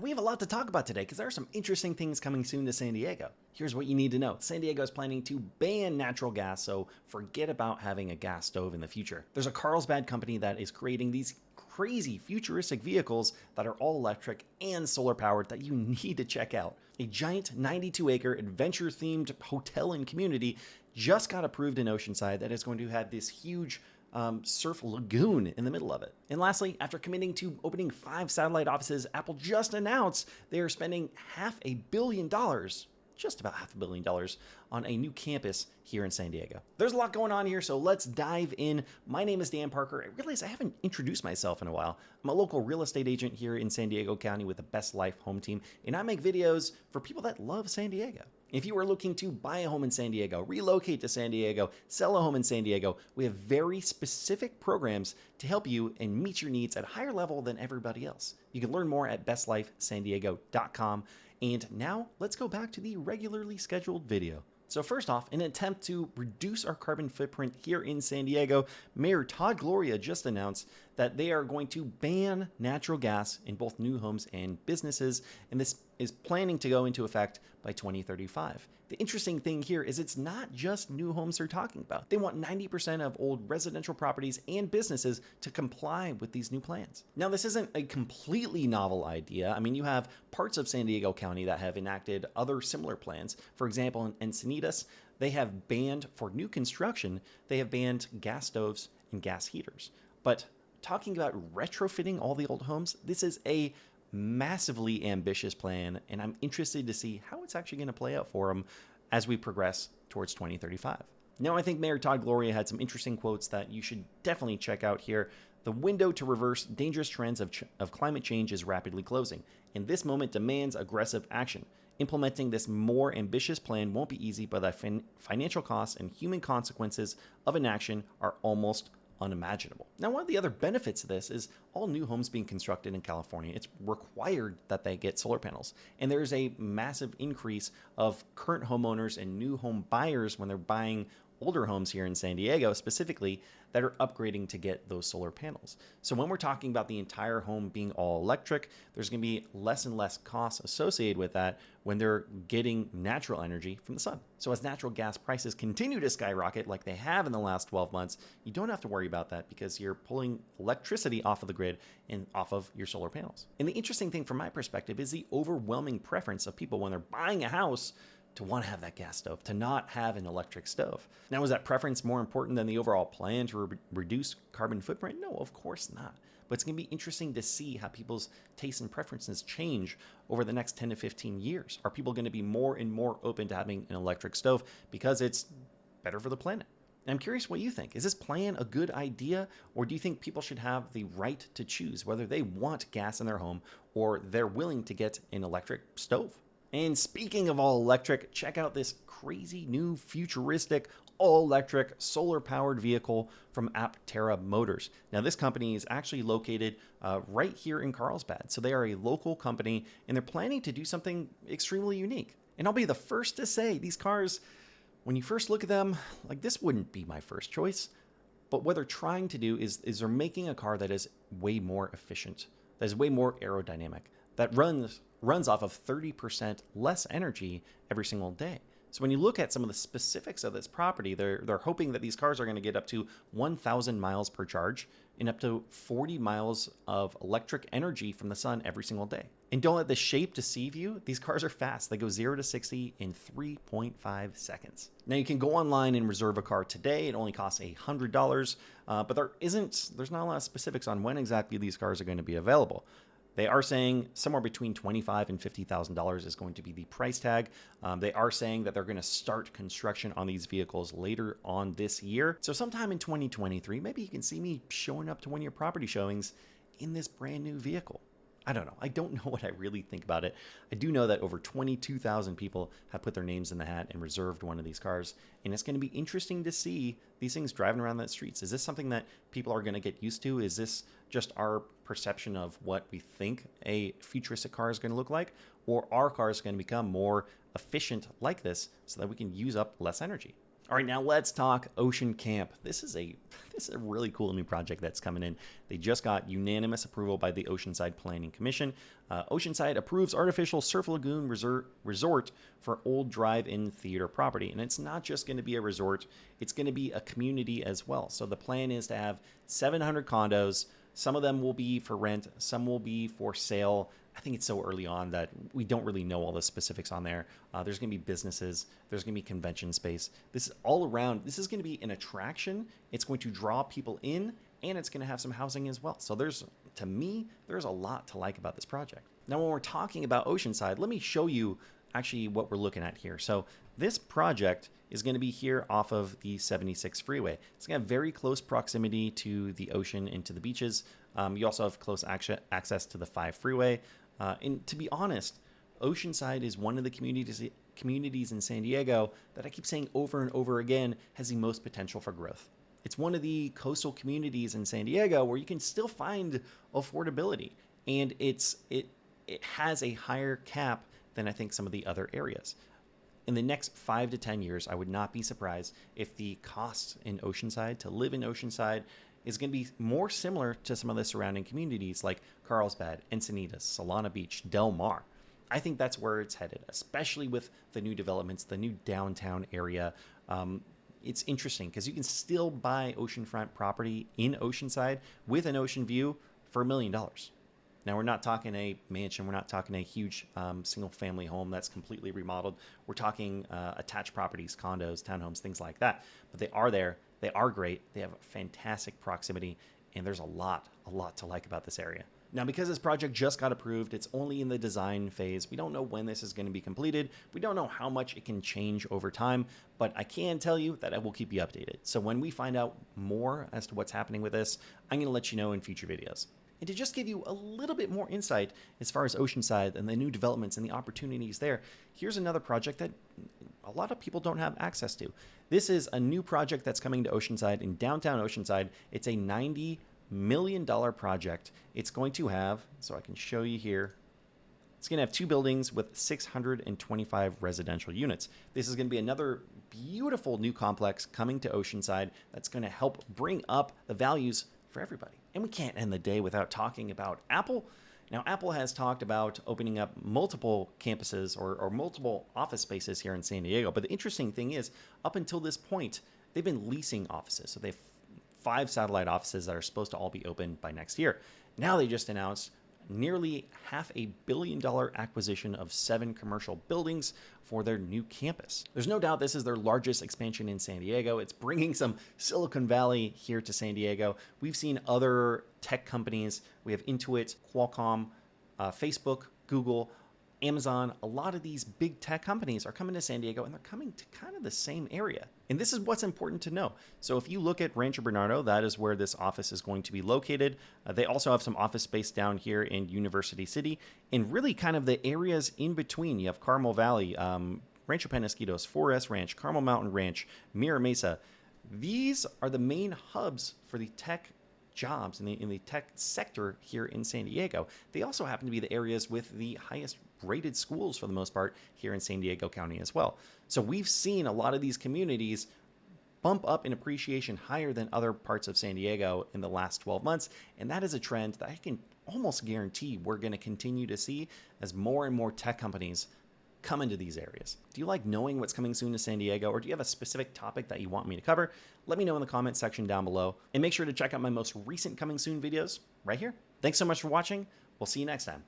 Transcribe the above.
we have a lot to talk about today because there are some interesting things coming soon to San Diego. Here's what you need to know. San Diego is planning to ban natural gas, so forget about having a gas stove in the future. There's a Carlsbad company that is creating these crazy futuristic vehicles that are all electric and solar powered that you need to check out. A giant 92-acre adventure-themed hotel and community just got approved in Oceanside that is going to have this huge surf lagoon in the middle of it. And lastly, after committing to opening 5 satellite offices, Apple just announced they are spending $500 million, just about $500 million, on a new campus here in San Diego. There's a lot going on here, so let's dive in. My name is Dan Parker. I realize I haven't introduced myself in a while. I'm a local real estate agent here in San Diego County with the Best Life Home Team, and I make videos for people that love San Diego. If you are looking to buy a home in San Diego, relocate to San Diego, sell a home in San Diego, we have very specific programs to help you and meet your needs at a higher level than everybody else. You can learn more at bestlifesandiego.com. And now let's go back to the regularly scheduled video. So first off, in an attempt to reduce our carbon footprint here in San Diego, Mayor Todd Gloria just announced that they are going to ban natural gas in both new homes and businesses, and this is planning to go into effect by 2035. The interesting thing here is it's not just new homes they're talking about. They want 90% of old residential properties and businesses to comply with these new plans. Now, this isn't a completely novel idea. I mean, you have parts of San Diego County that have enacted other similar plans. For example, in Encinitas, they have banned, for new construction, they have banned gas stoves and gas heaters. But talking about retrofitting all the old homes, this is a massively ambitious plan, and I'm interested to see how it's actually going to play out for them as we progress towards 2035. Now, I think Mayor Todd Gloria had some interesting quotes that you should definitely check out here. The window to reverse dangerous trends of climate change is rapidly closing, and this moment demands aggressive action. Implementing this more ambitious plan won't be easy, but the financial costs and human consequences of inaction are almost unimaginable. Now, one of the other benefits of this is all new homes being constructed in California, it's required that they get solar panels. And there's a massive increase of current homeowners and new home buyers when they're buying older homes here in San Diego specifically that are upgrading to get those solar panels. So when we're talking about the entire home being all electric, there's going to be less and less costs associated with that when they're getting natural energy from the sun. So as natural gas prices continue to skyrocket like they have in the last 12 months, you don't have to worry about that because you're pulling electricity off of the grid and off of your solar panels. And the interesting thing from my perspective is the overwhelming preference of people when they're buying a house to want to have that gas stove, to not have an electric stove. Now, is that preference more important than the overall plan to reduce carbon footprint? No, of course not. But it's going to be interesting to see how people's tastes and preferences change over the next 10 to 15 years. Are people going to be more and more open to having an electric stove because it's better for the planet? And I'm curious what you think. Is this plan a good idea, or do you think people should have the right to choose whether they want gas in their home or they're willing to get an electric stove? And speaking of all electric, check out this crazy new futuristic all-electric solar-powered vehicle from Aptera Motors. Now, this company is actually located right here in Carlsbad. So they are a local company, and they're planning to do something extremely unique. And I'll be the first to say, these cars, when you first look at them, like, this wouldn't be my first choice. But what they're trying to do is they're making a car that is way more efficient, that is way more aerodynamic, that runs off of 30% less energy every single day. So when you look at some of the specifics of this property, they're hoping that these cars are going to get up to 1,000 miles per charge and up to 40 miles of electric energy from the sun every single day. And don't let the shape deceive you. These cars are fast. They go 0 to 60 in 3.5 seconds. Now, you can go online and reserve a car today. It only costs $100, but there's not a lot of specifics on when exactly these cars are going to be available. They are saying somewhere between $25,000 and $50,000 is going to be the price tag. They are saying that they're going to start construction on these vehicles later on this year. So sometime in 2023, maybe you can see me showing up to one of your property showings in this brand new vehicle. I don't know. I don't know what I really think about it. I do know that over 22,000 people have put their names in the hat and reserved one of these cars. And it's going to be interesting to see these things driving around the streets. Is this something that people are going to get used to? Is this just our perception of what we think a futuristic car is going to look like? Or are cars going to become more efficient like this so that we can use up less energy? All right, now let's talk Ocean Kamp. This is a really cool new project that's coming in. They just got unanimous approval by the Oceanside Planning Commission. Oceanside approves artificial surf lagoon resort for old drive-in theater property. And it's not just going to be a resort, it's going to be a community as well. So the plan is to have 700 condos. Some of them will be for rent, some will be for sale. I think it's so early on that we don't really know all the specifics on there. There's going to be businesses, there's going to be convention space. This is all around. This is going to be an attraction. It's going to draw people in, and it's going to have some housing as well. So to me, there's a lot to like about this project. Now, when we're talking about Oceanside, let me show you actually what we're looking at here. So this project is going to be here off of the 76 freeway. It's going to have very close proximity to the ocean and to the beaches. You also have close access to the 5 freeway. And to be honest, Oceanside is one of the communities in San Diego that I keep saying over and over again has the most potential for growth. It's one of the coastal communities in San Diego where you can still find affordability, and it has a higher cap than I think some of the other areas. In the next 5 to 10 years, I would not be surprised if the costs in Oceanside, to live in Oceanside, is going to be more similar to some of the surrounding communities like Carlsbad, Encinitas, Solana Beach, Del Mar. I think that's where it's headed, especially with the new developments, the new downtown area. It's interesting because you can still buy oceanfront property in Oceanside with an ocean view for $1 million. Now, we're not talking a mansion. We're not talking a huge single-family home that's completely remodeled. We're talking attached properties, condos, townhomes, things like that. But they are there. They are great. They have fantastic proximity, and there's a lot to like about this area. Now, because this project just got approved, it's only in the design phase. We don't know when this is going to be completed. We don't know how much it can change over time, but I can tell you that I will keep you updated. So when we find out more as to what's happening with this, I'm going to let you know in future videos. And to just give you a little bit more insight as far as Oceanside and the new developments and the opportunities there, here's another project that a lot of people don't have access to. This is a new project that's coming to Oceanside in downtown Oceanside. It's a $90 million project. It's going to have, so I can show you here, it's going to have 2 buildings with 625 residential units. This is going to be another beautiful new complex coming to Oceanside that's going to help bring up the values for everybody. And we can't end the day without talking about Apple. Now, Apple has talked about opening up multiple campuses or multiple office spaces here in San Diego. But the interesting thing is, up until this point, they've been leasing offices. So they have 5 satellite offices that are supposed to all be open by next year. Now they just announced nearly $500 million acquisition of 7 commercial buildings for their new campus. There's no doubt this is their largest expansion in San Diego. It's bringing some Silicon Valley here to San Diego. We've seen other tech companies. We have Intuit, Qualcomm, Facebook, Google, Amazon. A lot of these big tech companies are coming to San Diego, and they're coming to kind of the same area. And this is what's important to know. So if you look at Rancho Bernardo, that is where this office is going to be located. They also have some office space down here in University City, and really kind of the areas in between. You have Carmel Valley, Rancho Penasquitos, 4S Ranch, Carmel Mountain Ranch, Mira Mesa. These are the main hubs for the tech jobs in the tech sector here in San Diego. They also happen to be the areas with the highest rated schools for the most part here in San Diego County as well. So we've seen a lot of these communities bump up in appreciation higher than other parts of San Diego in the last 12 months. And that is a trend that I can almost guarantee we're going to continue to see as more and more tech companies come into these areas. Do you like knowing what's coming soon to San Diego, or do you have a specific topic that you want me to cover? Let me know in the comment section down below, and make sure to check out my most recent coming soon videos right here. Thanks so much for watching. We'll see you next time.